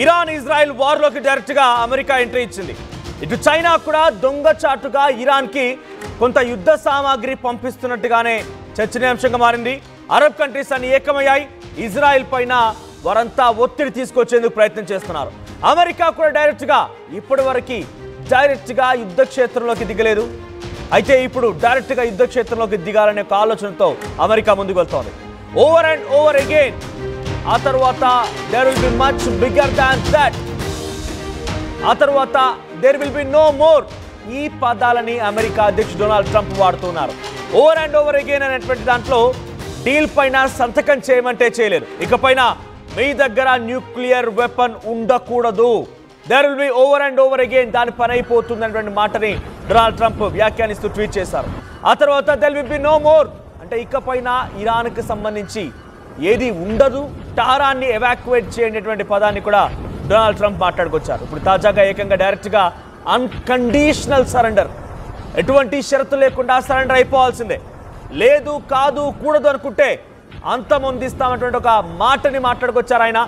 Iran Israel వార్లోకి డైరెక్ట్గా America entry ఇచ్చింది. ఇటు చైనా కూడా దొంగచాటుగా ఇరాన్కి కొంత యుద్ధ సామాగ్రి పంపిస్తున్నట్టుగానే చర్చనీయాంశంగా మారింది. అరబ్ కంట్రీస్ అన్ని ఏకమయ్యాయి. ఇజ్రాయెల్ పైన వారంతా ఒత్తిడి తీసుకొచ్చేందుకు ప్రయత్నం చేస్తున్నారు. అమెరికా కూడా డైరెక్ట్గా యుద్ధ క్షేత్రంలోకి దిగలేదు. అయితే ఇప్పుడు డైరెక్ట్గా యుద్ధ క్షేత్రంలోకి దిగాలనే ఒక ఆలోచనతో అమెరికా ముందుకు వెళ్తోంది. Over and over again. ఆ తర్వాత there will be much bigger than that. ఆ తర్వాత there will be no more. ఈ పదాలని అమెరికా అధ్యక్షుడు డొనాల్డ్ ట్రంప్ వాడుతున్నారు. ఓవర్ అండ్ ఓవర్ అగైన్ అనేటువంటి దాంట్లో డీల్ పైన సంతకం చేయమంటే చేయలేరు. ఇకపైన మీ దగ్గర న్యూక్లియర్ వెపన్ ఉండకూడదు. There will be over and over again. దాని పని అయిపోతుంది అనేటువంటి మాటని డొనాల్డ్ ట్రంప్ వ్యాఖ్యానిస్తూ ట్వీట్ చేశారు. ఆ తర్వాత there will be no more అంటే ఇకపైన ఇరాన్కి సంబంధించి ఏది ఉండదు, టారాన్ని ఎవాక్యువేట్ చేయనటువంటి పదాన్ని కూడా డొనాల్డ్ ట్రంప్ మాట్లాడుకొచ్చారు. ఇప్పుడు తాజాగా ఏకంగా డైరెక్ట్గా అన్కండిషనల్ సరెండర్, ఎటువంటి షరతు లేకుండా సరెండర్ అయిపోవాల్సిందే, లేదు కాదు కూడదు అనుకుంటే అంతమొందిస్తామన్నటువంటి ఒక మాటని మాట్లాడుకొచ్చారు ఆయన.